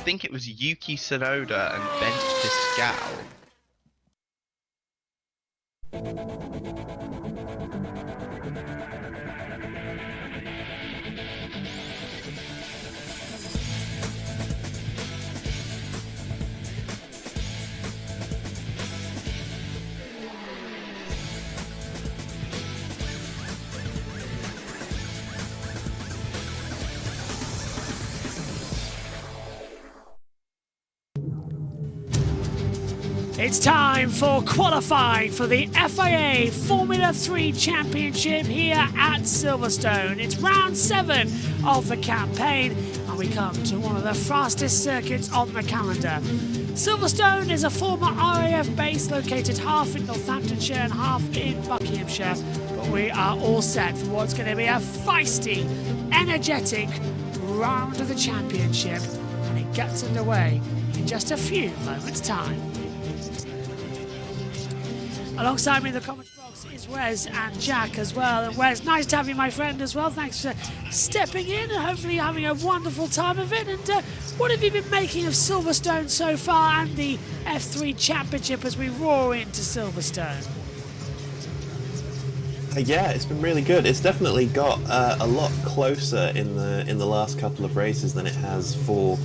think it was Yuki Tsunoda and Ben Pascal. It's time for qualifying for the FIA Formula 3 Championship here at Silverstone. It's round 7 of the campaign, and we come to one of the fastest circuits on the calendar. Silverstone is a former RAF base located half in Northamptonshire and half in Buckinghamshire, but we are all set for what's going to be a feisty, energetic round of the championship, and it gets underway in just a few moments' time. Alongside me in the comment box is Wes and Jack as well. And Wes, nice to have you, my friend, as well. Thanks for stepping in and hopefully having a wonderful time of it. And what have you been making of Silverstone so far and the F3 Championship as we roar into Silverstone? Yeah, it's been really good. It's definitely got a lot closer in the last couple of races than it has for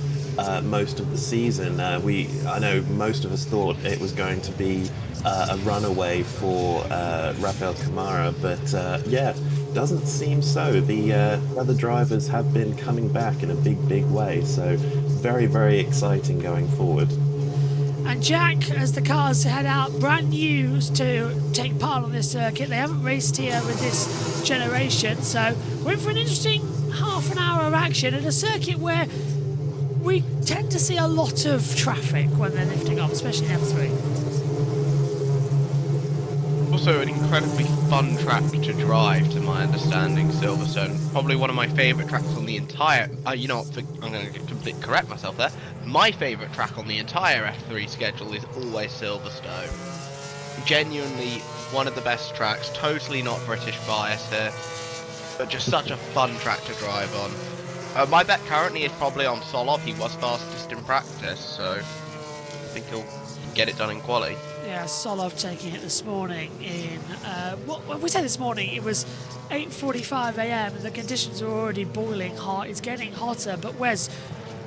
most of the season. I know most of us thought it was going to be a runaway for Rafael Camara, but yeah, doesn't seem so. The other drivers have been coming back in a big way, so very, very exciting going forward. And Jack, as the cars head out, brand new to take part on this circuit. They haven't raced here with this generation, so we're in for an interesting half an hour of action at a circuit where we tend to see a lot of traffic when they're lifting off, especially in F3. Also an incredibly fun track to drive, to my understanding, Silverstone. Probably one of my favourite tracks on the entire... you know what, I'm going to completely correct myself there. My favourite track on the entire F3 schedule is always Silverstone. Genuinely one of the best tracks, totally not British bias here, but just such a fun track to drive on. My bet currently is probably on Solov. He was fastest in practice, so I think he'll get it done in quali. Yeah, Solov taking it this morning in, when we say this morning, it was 8:45 AM and the conditions are already boiling hot. It's getting hotter, but where's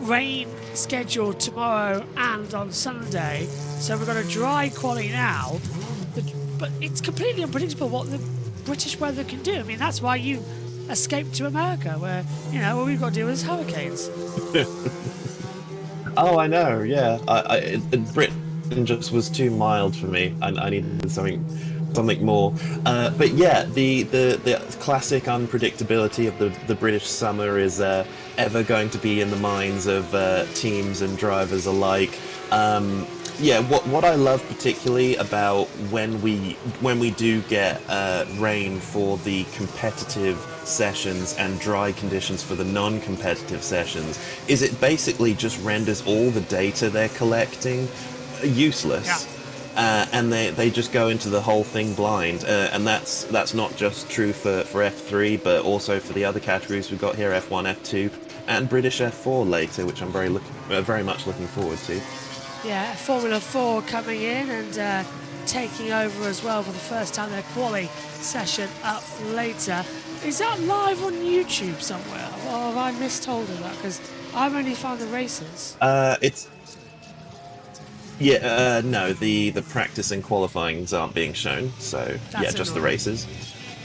rain scheduled tomorrow and on Sunday, so we've got a dry quali now, but it's completely unpredictable what the British weather can do. I mean, that's why you escaped to America, where, you know, all we've got to deal with is hurricanes. Oh, I know, yeah. Britain just was too mild for me. I needed something more. But yeah, the classic unpredictability of the British summer is ever going to be in the minds of teams and drivers alike. Yeah, what I love particularly about when we do get rain for the competitive sessions and dry conditions for the non-competitive sessions is it basically just renders all the data they're collecting useless. Yeah. And they just go into the whole thing blind, and that's not just true for F3, but also for the other categories we've got here, F1, F2, and British F4 later, which I'm very much looking forward to. Yeah, Formula 4 coming in and taking over as well for the first time, their quali session up later. Is that live on YouTube somewhere, or have I mistold of that? Because I've only found the races. It's... Yeah, no, the practice and qualifyings aren't being shown, so that's yeah, just annoying. The races.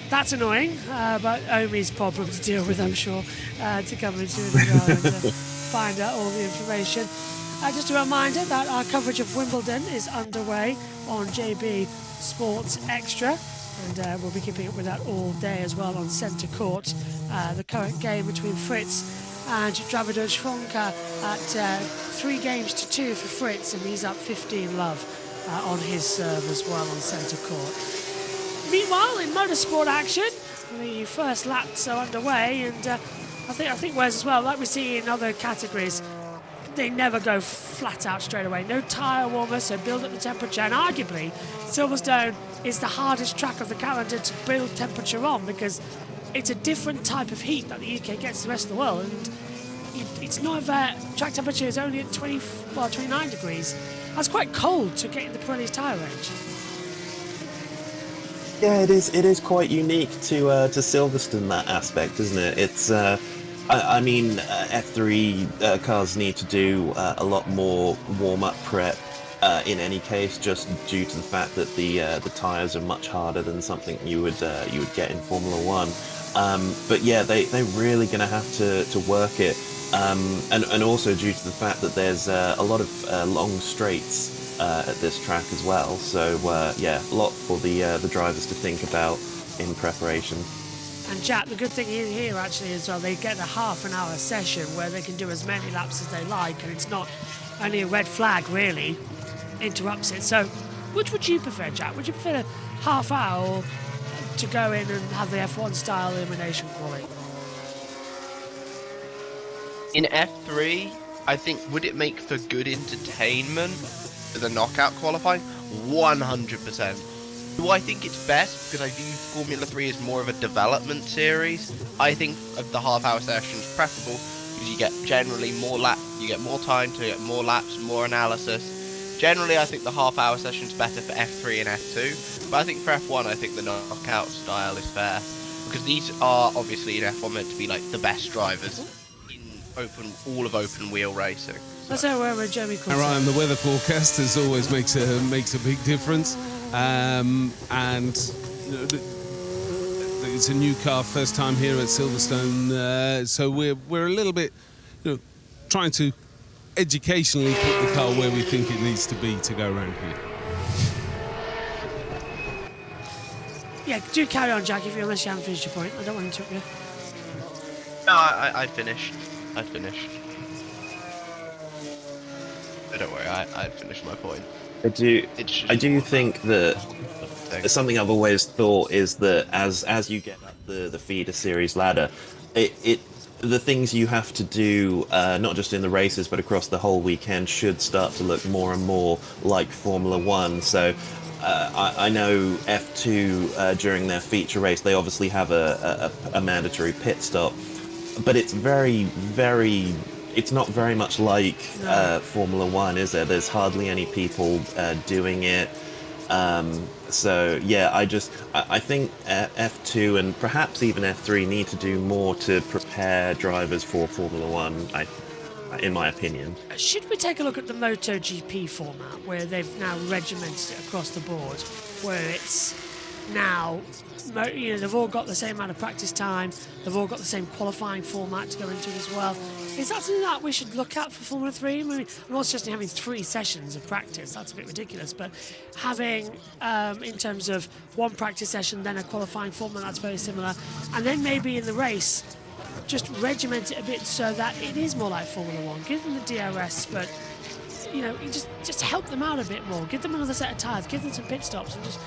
That's annoying, but Omi's problem to deal with, I'm sure, to come into it as well and find out all the information. Just a reminder that our coverage of Wimbledon is underway on JBSportsXtra, and we'll be keeping up with that all day as well on Centre Court. The current game between Fritz and Dravidor Schwanka at 3-2 for Fritz, and he's up 15-love on his serve as well on Centre Court. Meanwhile, in motorsport action, the first laps are underway, and I think Wes as well, like we see in other categories, they never go flat out straight away. No tyre warmer, so build up the temperature, and arguably Silverstone is the hardest track of the calendar to build temperature on, because it's a different type of heat that the UK gets to the rest of the world, and it's not track temperature is only at 29 degrees. That's quite cold to get in the Pirelli's tyre range. Yeah, it is quite unique to Silverstone, that aspect, isn't it? It's I mean, F3 cars need to do a lot more warm-up prep in any case, just due to the fact that the tyres are much harder than something you would get in Formula One. But yeah, they're really going to have to work it, and also due to the fact that there's a lot of long straights at this track as well. So yeah, a lot for the drivers to think about in preparation. And Jack, the good thing here actually as well, they get a half-an-hour session where they can do as many laps as they like, and it's not only a red flag really interrupts it. So, which would you prefer, Jack? Would you prefer a half hour or to go in and have the F1 style elimination quality? In F3, I think, would it make for good entertainment, the knockout qualifying? 100%. Do I think it's best? Because I view Formula 3 as more of a development series. I think the half-hour session is preferable because you get generally more you get more time to get more laps, more analysis. Generally, I think the half-hour session is better for F3 and F2. But I think for F1, I think the knockout style is fair because these are obviously in F1 meant to be like the best drivers in all of open wheel racing. That's where Jeremy comes All right, and the weather forecast as always makes a big difference. And you know, it's a new car, first time here at Silverstone, so we're a little bit, you know, trying to educationally put the car where we think it needs to be to go around here. Yeah, do carry on, Jack, unless you haven't finished your point. I don't want to interrupt you. No, I finished. So don't worry, I finished my point. I do think that something I've always thought is that as you get up the feeder series ladder, the things you have to do, not just in the races but across the whole weekend, should start to look more and more like Formula One. So I know F2 during their feature race, they obviously have a mandatory pit stop, but it's it's not very much like Formula One, is there? There's hardly any people doing it. So yeah, I think F2 and perhaps even F3 need to do more to prepare drivers for Formula One, in my opinion. Should we take a look at the MotoGP format, where they've now regimented it across the board, where it's now, you know, they've all got the same amount of practice time, they've all got the same qualifying format to go into as well. Is that something that we should look at for Formula 3? I mean, I'm not just having 3 sessions of practice, that's a bit ridiculous, but having, in terms of one practice session, then a qualifying format that's very similar, and then maybe in the race, just regiment it a bit so that it is more like Formula 1. Give them the DRS, but, you know, just help them out a bit more. Give them another set of tyres, give them some pit stops, and just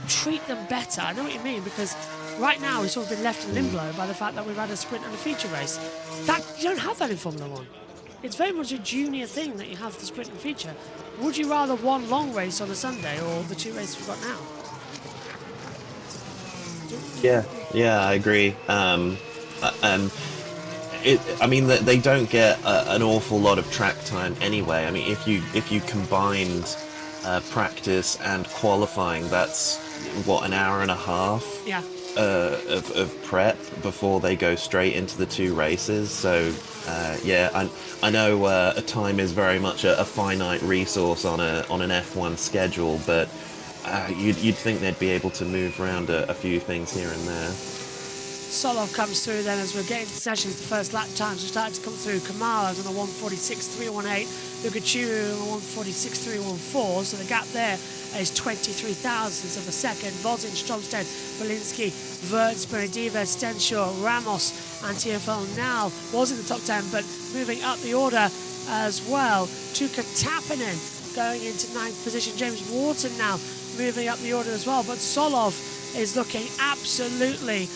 treat them better. I know what you mean, because right now we've sort of been left in limbo by the fact that we've had a sprint and a feature race. You don't have that in Formula 1. It's very much a junior thing that you have the sprint and feature. Would you rather one long race on a Sunday or the 2 races we've got now? Yeah, I agree. I mean, they don't get an awful lot of track time anyway. I mean, if you combined practice and qualifying, that's what, an hour and a half? Yeah. Of prep before they go straight into the 2 races. So yeah, I know a time is very much a finite resource on an F1 schedule, but you'd think they'd be able to move around a few things here and there. Solov comes through then as we're getting to sessions. The first lap times are starting to come through. Kamara's on a 1:46.318. Lugachuru on a 1:46.314. So the gap there is 23 thousandths of a second. Vozin, Stromstead, Belinsky, Wirtz, Benediva, Stenshaw, Ramos, and TFL now was in the top 10, but moving up the order as well. Tuukka Tappinen going into 9th position. James Wharton now moving up the order as well. But Solov is looking absolutely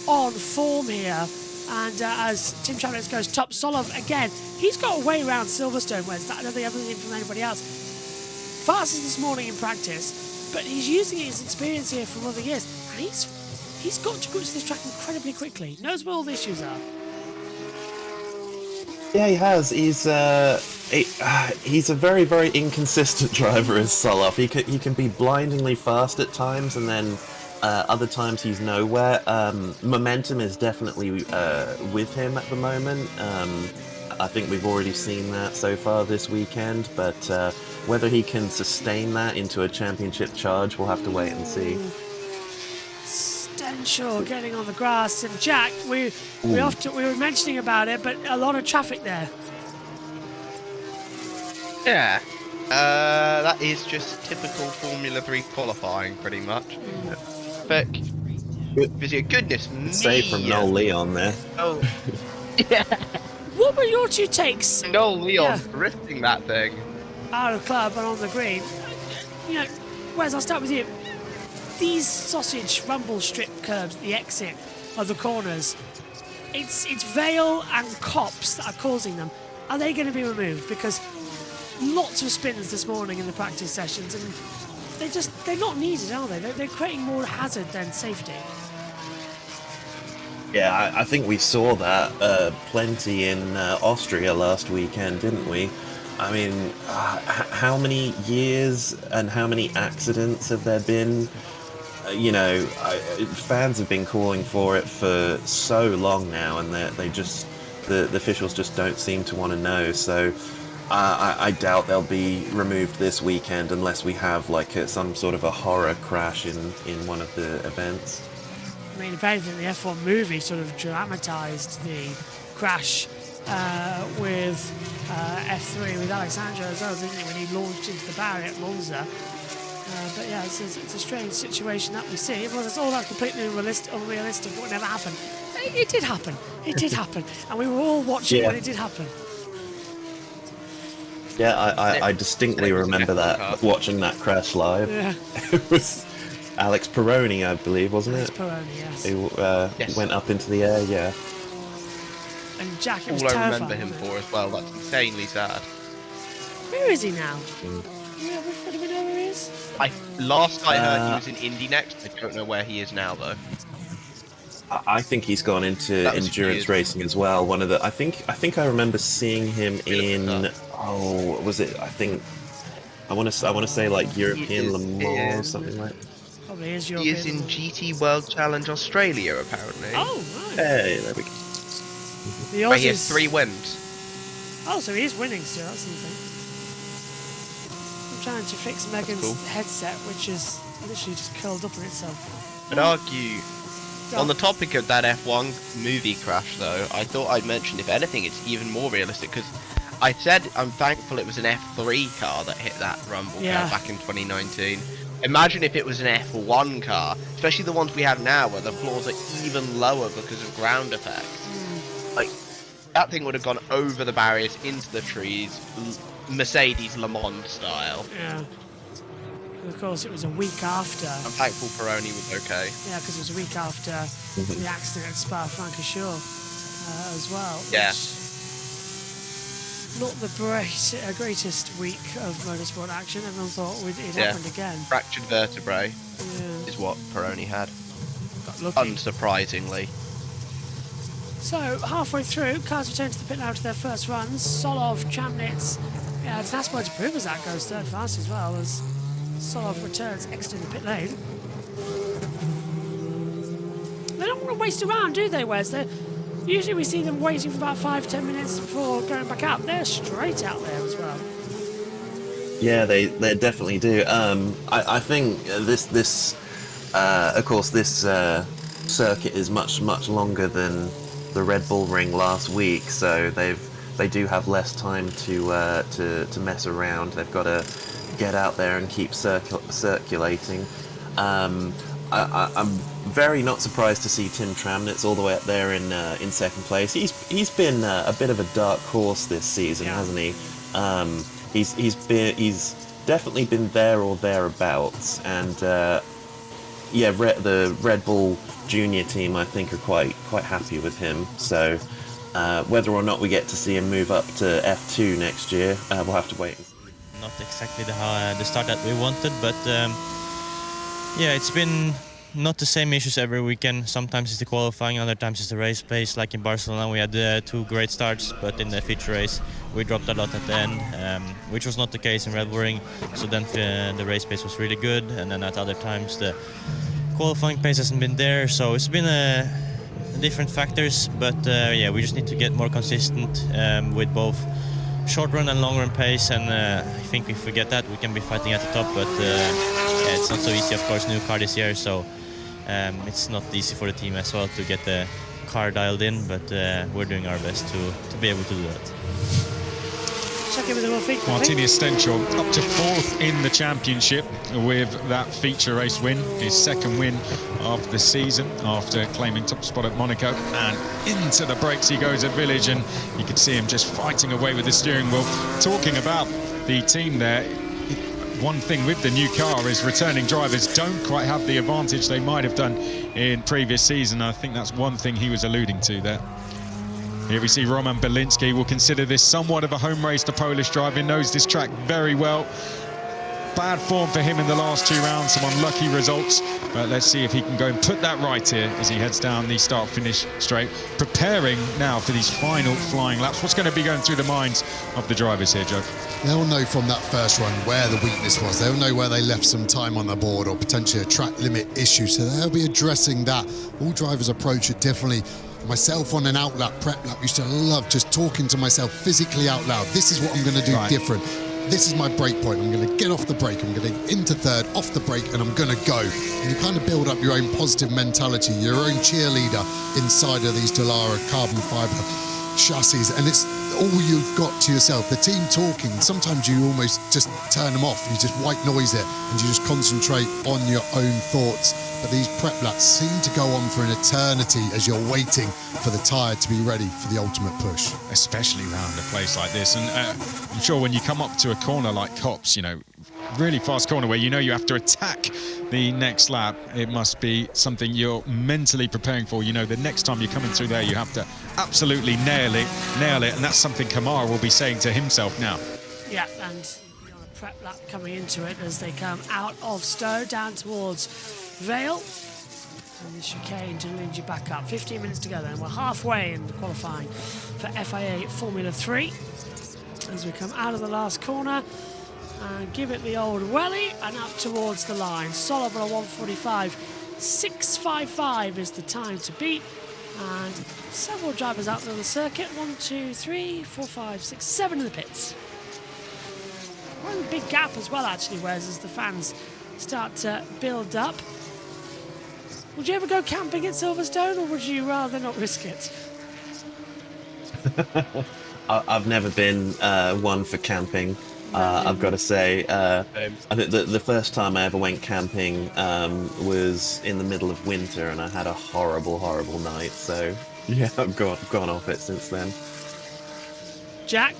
on form here, and as Tim Chambliss goes top, Solov again, he's got a way around Silverstone where I don't think everything from anybody else. Fastest this morning in practice, but he's using his experience here from other years, and he's got to grips with this track incredibly quickly. Knows where all the issues are. Yeah, he has. He's a very, very inconsistent driver, is Soloff. He can be blindingly fast at times, and then other times he's nowhere. Momentum is definitely with him at the moment. I think we've already seen that so far this weekend, but whether he can sustain that into a championship charge, we'll have to wait and see. Stenshall getting on the grass, and Jack, we were mentioning about it, but a lot of traffic there. Yeah, that is just typical Formula 3 qualifying, pretty much. But goodness me! Save from Noel Leon there. Oh, yeah. What were your two takes? Noel Leon drifting that thing out of club and on the green. You know, Wes, I'll start with you. These sausage rumble strip curbs at the exit of the corners, it's Vale and Cops that are causing them. Are they going to be removed? Because lots of spins this morning in the practice sessions, and they're not needed, are they? They're creating more hazard than safety. Yeah, I think we saw that plenty in Austria last weekend, didn't we? I mean, how many years and how many accidents have there been? You know, fans have been calling for it for so long now, and the officials just don't seem to want to know. So I doubt they'll be removed this weekend unless we have like some sort of a horror crash in one of the events. I mean, if anything, the F1 movie sort of dramatised the crash with F3 with Alexandra as well, didn't it, when he launched into the barrier at Monza. But yeah, it's a strange situation that we see. It was all that completely unrealistic. It would never happen. It did happen. It did happen. And we were all watching when it did happen. Yeah, I distinctly remember that, watching that crash live. Yeah. It was Alex Peroni, I believe, wasn't it? Peroni, yes. Who went up into the air, yeah. And Jack, it was all I terrifying, remember him for as well. That's insanely sad. Where is he now? Do we know where he is? Last I heard, he was in Indy next. I don't know where he is now, though. I think he's gone into endurance racing as well. One of the, I think I remember seeing him in. Oh, was it? I want to say like European Le Mans or something like that. Probably is He European. is in GT World Challenge Australia, apparently. Oh, right. Hey, there we go. The Where he has Aussies. 3 wins. Oh, so he is winning still. That's something. I'm trying to fix Megan's headset, which is literally just curled up on itself. I'd argue, on the topic of that F1 movie crash, though, I thought I'd mention, if anything, it's even more realistic, because I said I'm thankful it was an F3 car that hit that rumble car back in 2019. Imagine if it was an F1 car, especially the ones we have now, where the floors are even lower because of ground effects. Like, that thing would have gone over the barriers, into the trees, Mercedes Le Mans style. Yeah. And of course, it was a week after. I'm thankful Peroni was okay. Yeah, because it was a week after the accident at Spa-Francorchamps as well. Yeah. Which, not the greatest week of motorsport action. Everyone thought it happened again. Fractured vertebrae is what Peroni had. Unsurprisingly. So, halfway through, cars return to the pit now to their first runs. Solov, Tramnitz, it's Nasmo to prove as that goes third fast as well, as Solov returns exiting the pit lane. They don't want to waste around, do they, Wes? Usually we see them waiting for about 5-10 minutes before going back out. They're straight out there as well. Yeah, they definitely do. I think this of course, this circuit is much longer than the Red Bull Ring last week, so they do have less time to mess around. They've got to get out there and keep circulating. I'm very not surprised to see Tim Tramnitz all the way up there in second place. He's been a bit of a dark horse this season, hasn't he? He's definitely been there or thereabouts, and the Red Bull Junior team, I think, are quite happy with him. So whether or not we get to see him move up to F2 next year, we'll have to wait. Not exactly the start that we wanted, but yeah, it's been not the same issues every weekend. Sometimes it's the qualifying, other times it's the race pace. Like in Barcelona, we had 2 great starts, but in the feature race, we dropped a lot at the end, which was not the case in Red Bull Ring. So then the race pace was really good, and then at other times the qualifying pace hasn't been there. So it's been different factors, but yeah, we just need to get more consistent with both short run and long run pace, and I think if we get that, we can be fighting at the top. But yeah, it's not so easy, of course, new car this year, so it's not easy for the team as well to get the car dialed in, but we're doing our best to be able to do that. Check in with the more feature. Martini Estencio up to 4th in the championship with that feature race win, his 2nd win of the season after claiming top spot at Monaco. And into the brakes he goes at Village, and you can see him just fighting away with the steering wheel. Talking about the team there, one thing with the new car is returning drivers don't quite have the advantage they might have done in previous season. I think that's one thing he was alluding to there. Here we see Roman Belinsky will consider this somewhat of a home race. The Polish driver knows this track very well. Bad form for him in the last 2 rounds, some unlucky results, but let's see if he can go and put that right here as he heads down the start-finish straight, preparing now for these final flying laps. What's going to be going through the minds of the drivers here, Joe? They'll know from that first run where the weakness was. They'll know where they left some time on the board or potentially a track limit issue, so they'll be addressing that. All drivers approach it differently. Myself on an out lap, prep lap, used to love just talking to myself physically out loud. This is what I'm going to do different. This is my brake point. I'm going to get off the brake. I'm going to into 3rd, off the brake, and I'm going to go. And you kind of build up your own positive mentality, your own cheerleader inside of these Dallara carbon fiber chassis, and it's all you've got to yourself. The team talking, sometimes you almost just turn them off. You just white noise it, and you just concentrate on your own thoughts. But these prep laps seem to go on for an eternity as you're waiting for the tyre to be ready for the ultimate push. Especially around a place like this. And I'm sure when you come up to a corner like Copse, you know, really fast corner where you know you have to attack the next lap, it must be something you're mentally preparing for. You know, the next time you're coming through there, you have to absolutely nail it. And that's something Kamara will be saying to himself now. Yeah, and a prep lap coming into it as they come out of Stowe down towards Vale. And the chicane to lead you back up. 15 minutes to go then. We're halfway in the qualifying for FIA Formula 3. As we come out of the last corner and give it the old welly and up towards the line. Solid on a 1:45. 6:55 is the time to beat. And several drivers out there on the circuit. 1, 2, 3, 4, 5, 6, 7 in the pits. Quite a big gap as well, actually, whereas as the fans start to build up. Would you ever go camping at Silverstone, or would you rather not risk it? I've never been one for camping. I've got to say, I think the first time I ever went camping was in the middle of winter, and I had a horrible, horrible night. So yeah, I've gone off it since then. Jack?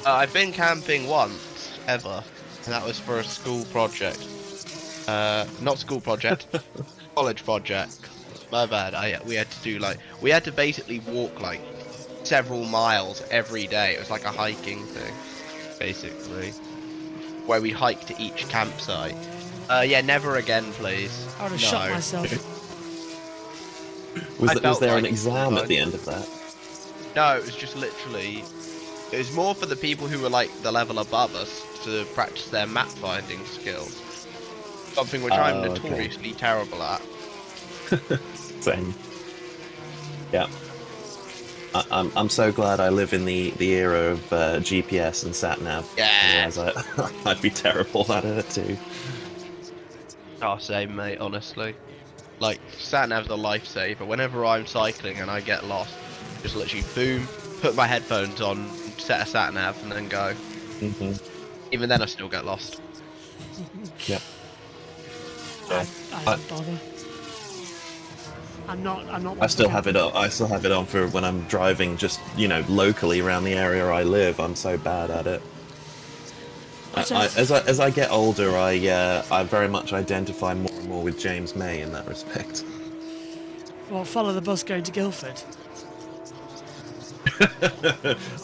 I've been camping once, ever, and that was for a school project. Not school project, college project. My bad. We had to basically walk like several miles every day. It was like a hiking thing, basically, where we hiked to each campsite. Yeah, never again, please. I would have shot myself. Was there an exam at the end of that? No, it was just literally. It was more for the people who were like the level above us to practice their map finding skills. Something which I'm notoriously terrible at. Same. Yeah. I'm so glad I live in the era of GPS and sat nav. Yeah. Otherwise I'd be terrible at it too. Oh, same, mate. Honestly, like sat nav's a lifesaver. Whenever I'm cycling and I get lost, just literally boom, put my headphones on, set a sat nav, and then go. Even then, I still get lost. Yep. I don't bother. I'm not. I still have it on. I still have it on for when I'm driving, just locally around the area I live. I'm so bad at it. As I get older, I very much identify more and more with James May in that respect. Well, follow the bus going to Guildford.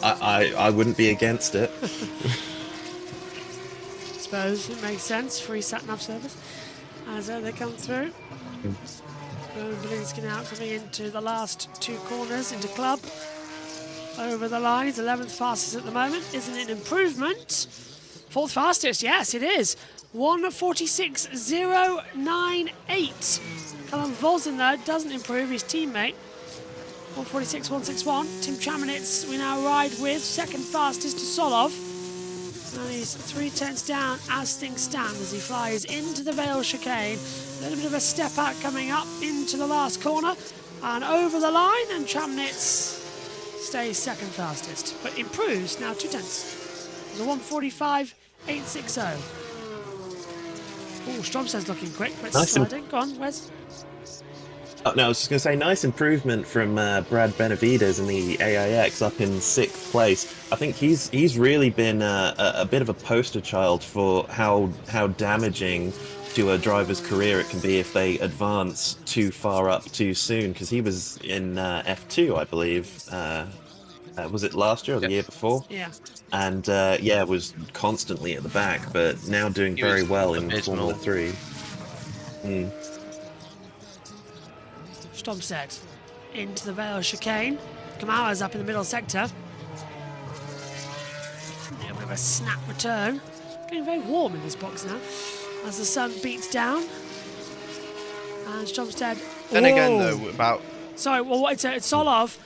I wouldn't be against it. Suppose it makes sense. Free sat nav service. as they come through. Belinsky now coming into the last 2 corners into club. Over the line, he's 11th fastest at the moment. Isn't it an improvement? 4th fastest, yes it is. 1:46.098. Callum Vosin though doesn't improve his teammate. 1:46.161. Tim Chaminitz we now ride with, 2nd fastest to Solov. And he's 3/10 down as things stand as he flies into the Vale chicane. A little bit of a step out coming up into the last corner and over the line, and Chaminitz stays 2nd fastest, but improves now 2/10. It's a 1:45.860. Oh, Stromsted's looking quick, but Nice. sliding. Go on, Wes. Oh, no, I was just going to say, nice improvement from Brad Benavides in the AIX up in 6th place. I think he's really been a bit of a poster child for how damaging to a driver's career it can be if they advance too far up too soon, because he was in F2, I believe. Was it last year or the year before? Yeah. And was constantly at the back, but now doing very well in Formula 3. Stromsted into the Vale chicane. Kamara's up in the middle sector. A little bit of a snap return. Getting very warm in this box now as the sun beats down. And Stromsted. Then again, though, about. Sorry, well, it's Solov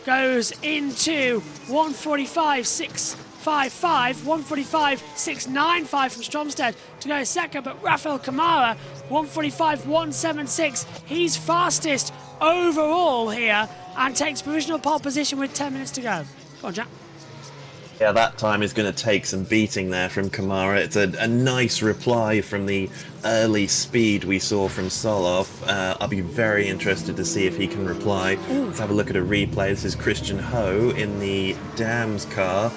goes into 1:45.655, 1:45.695 from Stromsted to go second, but Rafael Kamara 1:45.176. He's fastest overall here and takes provisional pole position with 10 minutes to go. Go on, Jack. Yeah, that time is going to take some beating there from Kamara. It's a nice reply from the early speed we saw from Solov. I'll be very interested to see if he can reply. Let's have a look at a replay. This is Christian Ho in the Dams car.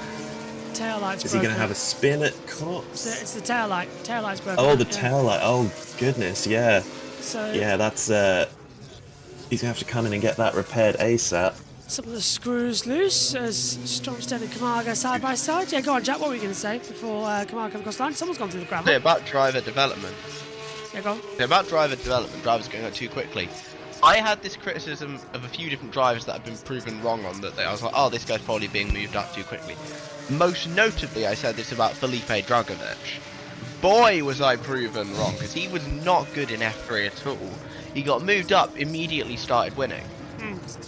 Taillight's Is he going to have a spin at Cops? It's the taillight. Taillight's broken. Oh, the taillight. Oh, goodness, yeah. So yeah, that's... he's going to have to come in and get that repaired ASAP. Some of the screws loose as Stromsted and Kamara go side by side. Yeah, go on, Jack. What were you going to say before Kamara comes across the line? Someone's gone through the gravel. About driver development. Yeah, go on. About driver development, drivers going out too quickly. I had this criticism of a few different drivers that have been proven wrong on that. I was like, oh, this guy's probably being moved up too quickly. Most notably, I said this about Felipe Dragovic. Boy, was I proven wrong, because he was not good in F3 at all. He got moved up, immediately started winning.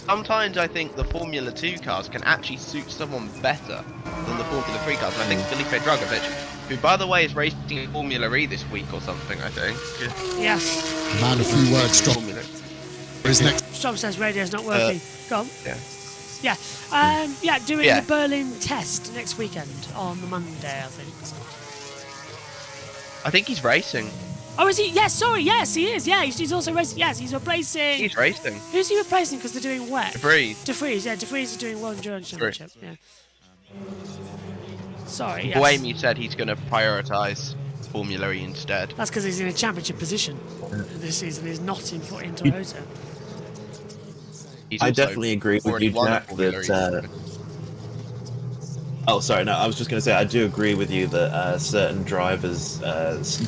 Sometimes I think the Formula 2 cars can actually suit someone better than the Formula 3 cars. And I think Felipe Dragovic, who by the way is racing in Formula E this week or something, I think. Yes. Man, a few words drop. Strom says radio's not working. Go on. Yeah. Yeah. Doing the Berlin test next weekend on the Monday, I think. I think he's racing. Oh, is he? Yes, sorry, yes, he is. Yeah, he's also racing. Yes, he's replacing. He's racing. Who's he replacing? Because they're doing wet. De Vries. De Vries, yeah, De Vries is doing World Endurance Championship. Yeah. Sorry. Yes. Buemi said he's going to prioritise Formula E instead. That's because he's in a championship position this season. He's not in Toyota. I definitely agree with you, Jack, that... Oh, sorry, no, I was just going to say, I do agree with you that certain drivers'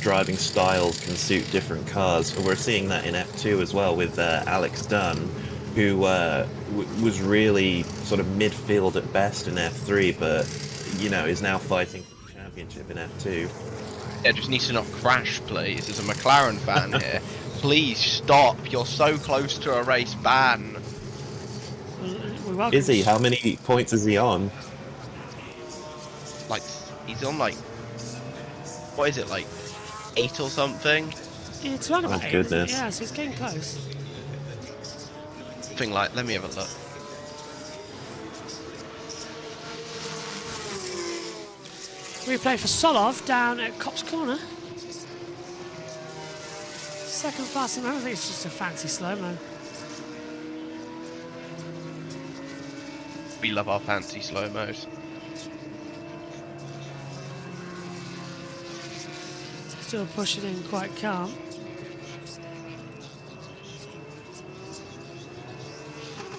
driving styles can suit different cars. We're seeing that in F2 as well with Alex Dunn, who was really sort of midfield at best in F3, but, you know, is now fighting for the championship in F2. Yeah, just needs to not crash, please. As a McLaren fan here, please stop. You're so close to a race ban. Is he? How many points is he on? Like, he's on like, what is it, like 8 or something? Yeah, it's around about 8. Goodness. Yeah, so he's getting close. Something like, let me have a look. Replay for Solov down at Copse Corner. Second fast, I don't think it's just a fancy slow-mo. We love our fancy slow-mos. Still pushing in quite calm.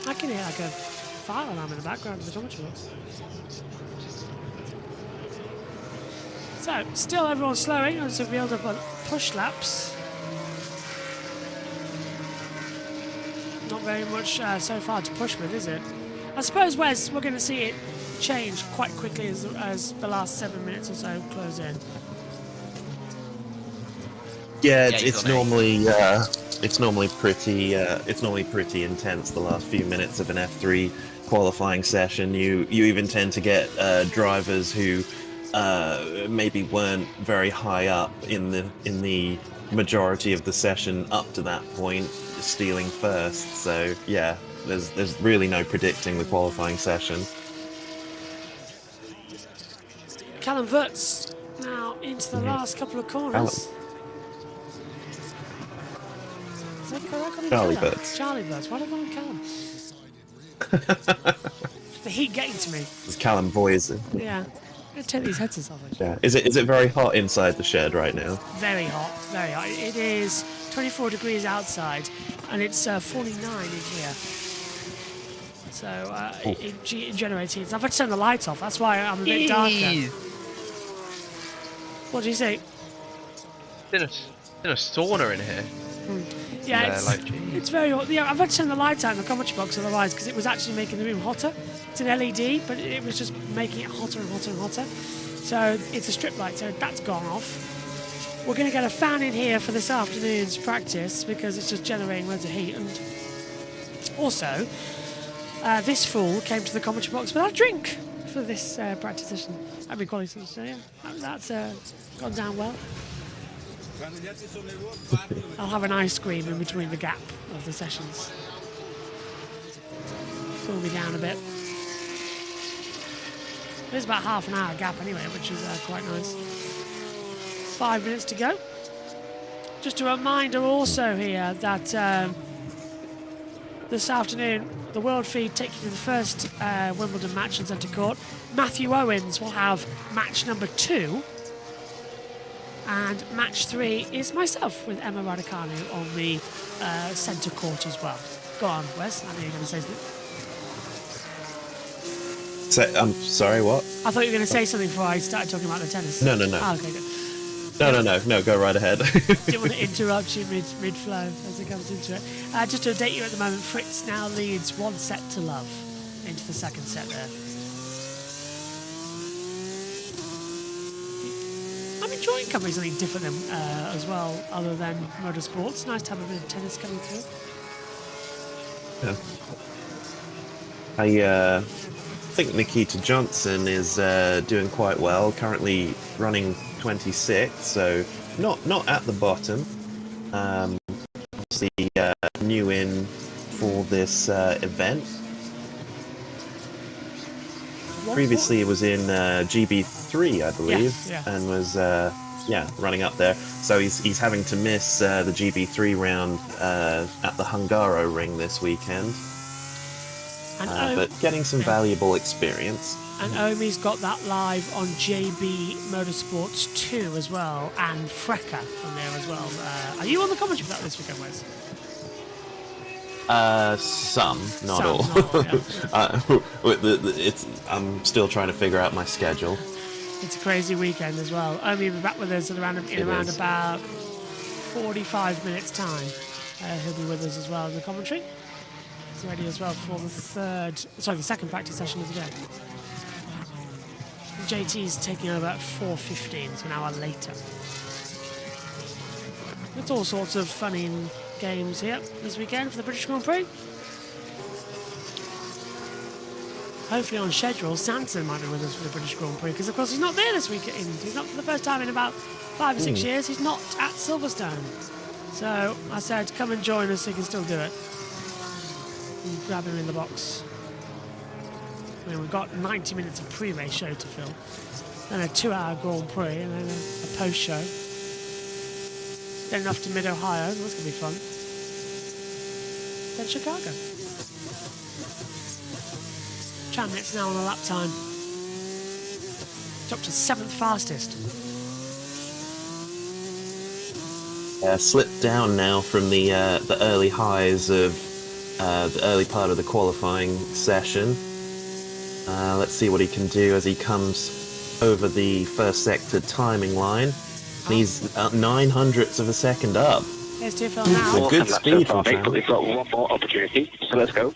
I can hear like a fire alarm in the background of the commentary box. So, still everyone's slowing, so we able to put push laps. not very much so far to push with, is it? I suppose, Wes, we're going to see it change quite quickly as the last 7 minutes or so close in. Yeah, Yeah, it's normally pretty intense the last few minutes of an F3 qualifying session. You even tend to get drivers who maybe weren't very high up in the majority of the session up to that point stealing first. So yeah, there's really no predicting the qualifying session. Callum Wurtz now into the last couple of corners. Is that correct? Charlie Wurtz. Charlie Wurtz. Why do I call him Callum? The heat getting to me. It's Callum Voisin. Yeah. I'm going to take these headsets off. Actually. Yeah. Is it very hot inside the shed right now? Very hot. Very hot. It is 24 degrees outside, and it's 49 in here. So it generates heat. I've had to turn the lights off. That's why I'm a bit darker. What do you say? In a sauna in here. Yeah, it's very hot. Yeah, I've had to turn the light out in the commentary box otherwise because it was actually making the room hotter. It's an LED, but it was just making it hotter and hotter and hotter. So it's a strip light, so that's gone off. We're going to get a fan in here for this afternoon's practice because it's just generating loads of heat. And also, this fool came to the commentary box without a drink for this practice session. That'd be quality, so yeah, that's gone down well. I'll have an ice cream in between the gap of the sessions. Cool me down a bit. There's about half an hour gap anyway, which is quite nice. 5 minutes to go. Just a reminder also here that this afternoon the World Feed takes you to the first Wimbledon match in centre court. Matthew Owens will have match number 2. And match 3 is myself with Emma Raducanu on the centre court as well. Go on, Wes. I know you're going to say something. I'm sorry, what? I thought you were going to say something before I started talking about the tennis. No. Oh, okay, good. No, go right ahead. Didn't want to interrupt you mid-flow as it comes into it. Just to update you at the moment, Fritz now leads 1-0 into the second set there. I'm enjoying covering something different as well, other than motorsports. Nice to have a bit of tennis coming through. Yeah. I think Nikita Johnson is doing quite well. Currently running 26, so not at the bottom. Obviously new in for this event. Previously it was in GB3, I believe, yeah. and was running up there. So he's having to miss the GB3 round at the Hungaro ring this weekend. But getting some valuable experience. And Omi's got that live on JBMotorsports 2 as well, and Freka from there as well. Are you on the commentary for that this weekend, Wes? Some, not all. I'm still trying to figure out my schedule. It's a crazy weekend as well. Omi will be back with us in around about 45 minutes time. He'll be with us as well in the commentary. He's ready as well for the second practice session of the day. JT's taking over at 4:15, so an hour later. It's all sorts of funny games here this weekend for the British Grand Prix. Hopefully on schedule, Sanson might be with us for the British Grand Prix, because of course he's not there this weekend. He's not, for the first time in about 5 or 6 years, he's not at Silverstone. So I said, come and join us so you can still do it. And grab him in the box. I mean, we've got 90 minutes of pre-race show to film, then a 2-hour Grand Prix, and then a post-show. Then off to Mid-Ohio, that's going to be fun. Then Chicago. Tramnet's now on the lap time. It's up to 7th fastest. Slipped down now from the early highs of the early part of the qualifying session. Let's see what he can do as he comes over the first sector timing line. He's 900ths of a second up. Here's Tifel now. Good speed from but we've got one more opportunity, so let's go.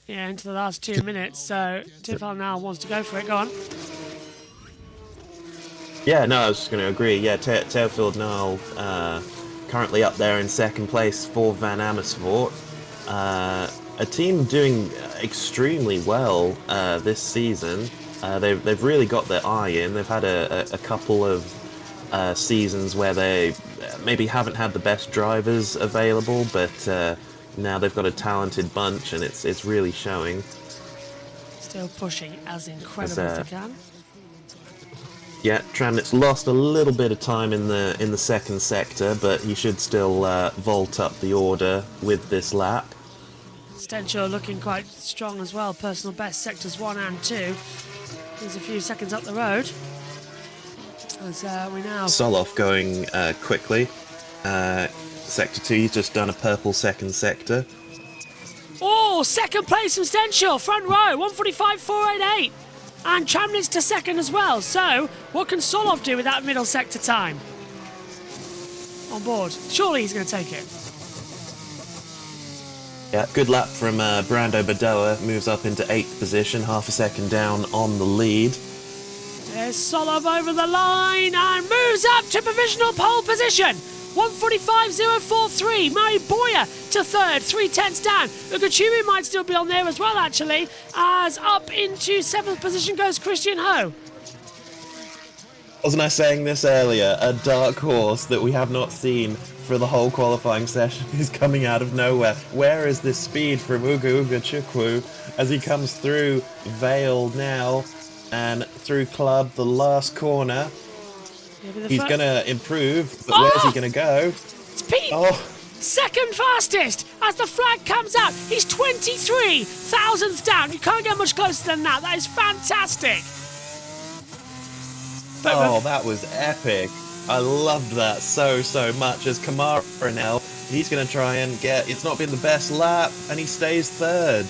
Yeah, into the last 2 minutes, so Tifel now wants to go for it. Go on. Yeah, no, I was just going to agree. Yeah, Teofeld now currently up there in second place for Van Amersfoort. A team doing extremely well this season. They've really got their eye in. They've had a couple of seasons where they maybe haven't had the best drivers available, but now they've got a talented bunch, and it's really showing. Still pushing as incredible as they can. Yeah, Tramnitz lost a little bit of time in the second sector, but he should still vault up the order with this lap. Stenchel looking quite strong as well. Personal best sectors 1 and 2. He's a few seconds up the road. As we now... Soloff going quickly. Sector 2, he's just done a purple second sector. Oh, second place from Stenchel, front row, 1:45.488. And Tramnitz to second as well. So, what can Solov do with that middle sector time? On board. Surely he's going to take it. Yeah, good lap from Brando Badoa. Moves up into 8th position, half a second down on the lead. There's Solov over the line and moves up to provisional pole position. 1:45.043. Murray Boyer to third, 3/10 down. Ugachubi might still be on there as well, actually, as up into 7th position goes Christian Ho. Wasn't I saying this earlier? A dark horse that we have not seen for the whole qualifying session is coming out of nowhere. Where is this speed from Uga Chukwu as he comes through Vale now and through Club, the last corner? He's going to improve, but where's he going to go? It's Pete! Second fastest as the flag comes out. He's 23 thousandths down. You can't get much closer than that. That is fantastic. But that was epic. I loved that so much. As Kamara now, he's going to try and get... It's not been the best lap, and he stays third.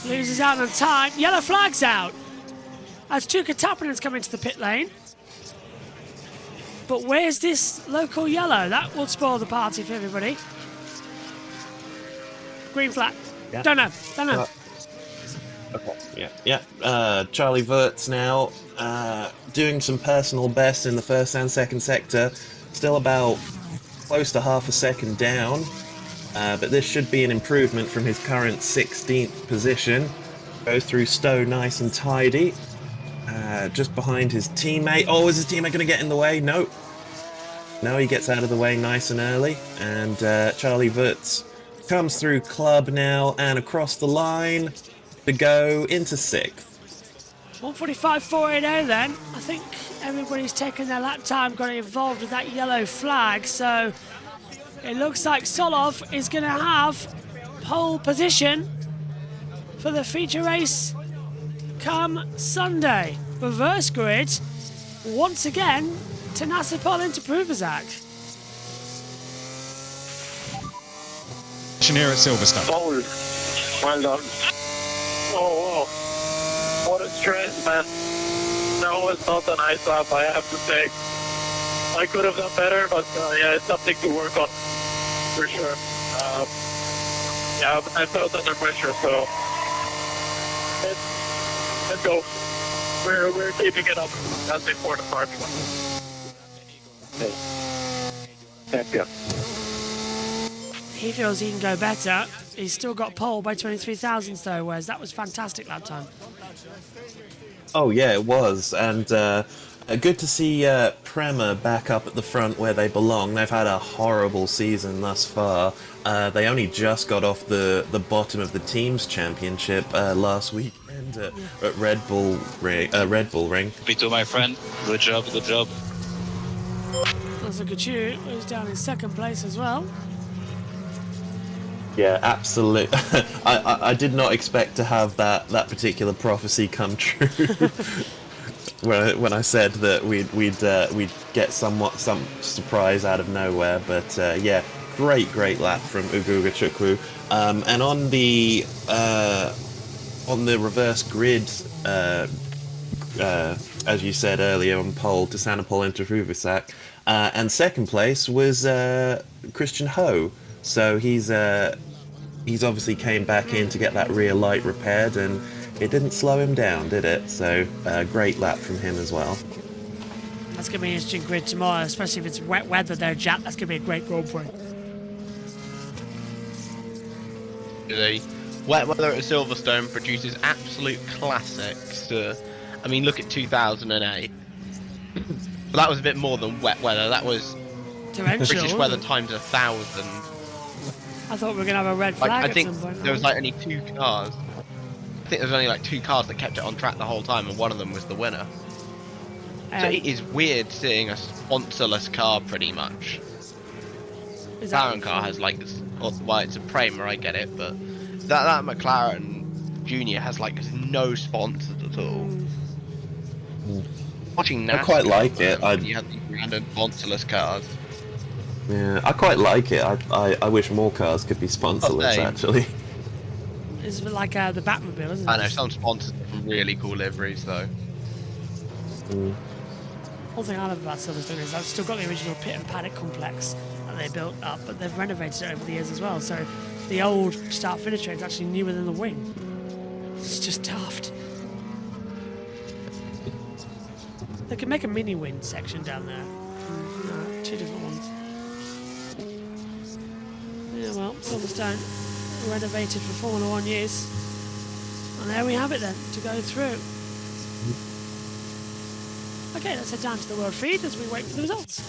Loses out on time. Yellow flag's out. As Tuka Tappanen's come into the pit lane. But where's this local yellow? That will spoil the party for everybody. Green flag. Yeah. Don't know. Okay. Yeah. Charlie Wirtz now doing some personal best in the first and second sector. Still about close to half a second down. But this should be an improvement from his current 16th position. Goes through Stowe nice and tidy. Just behind his teammate. Oh, is his teammate going to get in the way? Nope. No, he gets out of the way nice and early. And Charlie Wirtz comes through Club now and across the line to go into 6th. 1:45.480 then. I think everybody's taken their lap time, got involved with that yellow flag. So it looks like Solov is going to have pole position for the feature race come Sunday. Reverse grid once again to Nasipol into Pruvazak. Here at Silverstone. Pole. Well done. Oh, what a stress, man. That was not a nice lap, I have to say. I could have done better, but yeah, it's something to work on for sure. Yeah, I felt under pressure, so let's go. We're keeping it up. That's the important part. Thank you. He feels he can go better. He's still got pole by 23 thousandths though, whereas that was fantastic lap time. Oh yeah, it was, and good to see Prema back up at the front where they belong. They've had a horrible season thus far. They only just got off the bottom of the teams championship last weekend at Red Bull Ring. Me too, my friend. Good job, good job. There's a Gachu who's down in second place as well. Yeah, absolutely. I did not expect to have that particular prophecy come true. when I said that we'd get some surprise out of nowhere, but yeah, great lap from Uguga Chukwu. And on the reverse grid as you said earlier, on pole to Sanapol into Ruvisak. And second place was Christian Ho. So he's obviously came back in to get that rear light repaired, and it didn't slow him down, did it? So great lap from him as well. That's going to be an interesting grid tomorrow, especially if it's wet weather there, Jack. That's going to be a great Grand Prix. The wet weather at Silverstone produces absolute classics. I mean, look at 2008. But that was a bit more than wet weather. That was British weather times 1,000. I thought we were going to have a red flag I think at some point. there was like only 2 cars. I think there was only like 2 cars that kept it on track the whole time, and one of them was the winner. So it is weird seeing a sponsorless car, pretty much. McLaren car has like, well, it's a Prema, I get it, but that McLaren Junior has like no sponsors at all. Watching NASCAR, I quite like it. You have these random sponsorless cars. Yeah, I quite like it. I wish more cars could be sponsorless, actually. It's a bit like the Batmobile, isn't it? I know, some sponsors have really cool liveries, though. One thing I love about Silverstone is I've still got the original pit and paddock complex that they built up, but they've renovated it over the years as well. So the old start-finish track is actually newer than the wing. It's just daft. They could make a mini wing section down there. No, 2 different ones. Yeah, well, Silverstone renovated for Formula 1 years. And there we have it then, to go through. Okay, let's head down to the world feed as we wait for the results.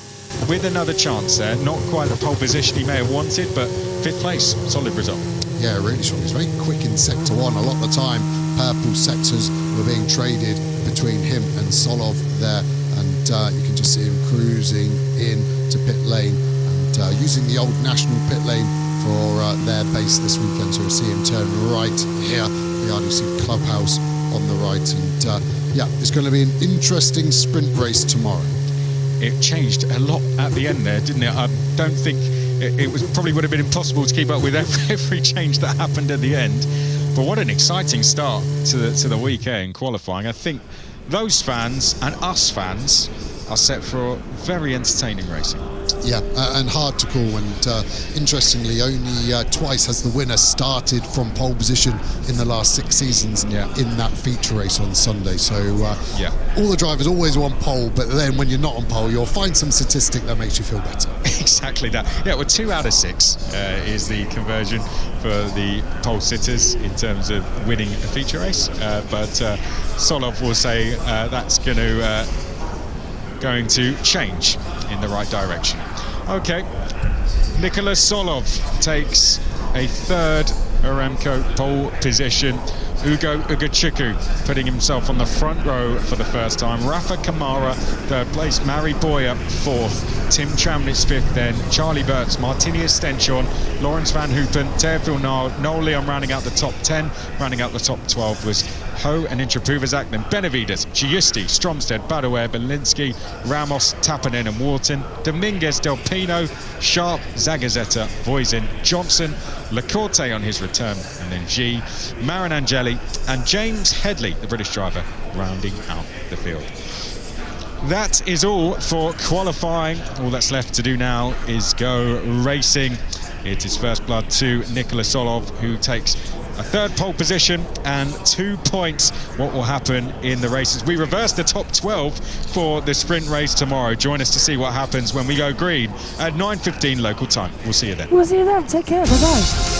With another chance there, not quite the pole position he may have wanted, but 5th place, solid result. Yeah, really strong. It's very quick in sector 1. A lot of the time, purple sectors were being traded between him and Solov there, and you can just see him cruising in to pit lane and using the old national pit lane for their base this weekend. So we'll see him turn right here, the RDC clubhouse on the right, and yeah, it's going to be an interesting sprint race tomorrow. It changed a lot at the end there, didn't it? I don't think it was probably would have been impossible to keep up with every change that happened at the end. But what an exciting start to the weekend qualifying. I think those fans and us fans are set for very entertaining racing. Yeah, and hard to call, and interestingly, only twice has the winner started from pole position in the last 6 seasons in that feature race on Sunday. So all the drivers always want pole, but then when you're not on pole, you'll find some statistic that makes you feel better. Exactly that. Yeah, well, 2 out of 6 is the conversion for the pole sitters in terms of winning a feature race, but Solov will say that's going to change in the right direction. Okay, Nicholas Solov takes a 3rd Aramco pole position. Ugo Ugachukwu putting himself on the front row for the first time. Rafa Kamara 3rd place, Mari Boyer 4th, Tim Tramnitz 5th, then Charlie Burtz, Martinius Stenchon, Lawrence Van Hoopen, Teofil Noel Leon rounding out the top 10. Rounding out the top 12 was Ho and Intrapuvazak, then Benavides, Giusti, Stromstead, Badaware, Belinsky, Ramos, Tapanen and Wharton, Dominguez, Del Pino, Sharp, Zagazeta, Voisin, Johnson, Lacorte on his return, and then G, Marinangeli and James Headley, the British driver, rounding out the field. That is all for qualifying. All that's left to do now is go racing. It is first blood to Nicholas Solov, who takes a 3rd pole position and 2 points. What will happen in the races? We reverse the top 12 for the sprint race tomorrow. Join us to see what happens when we go green at 9:15 local time. We'll see you then. We'll see you then. Take care. Bye-bye.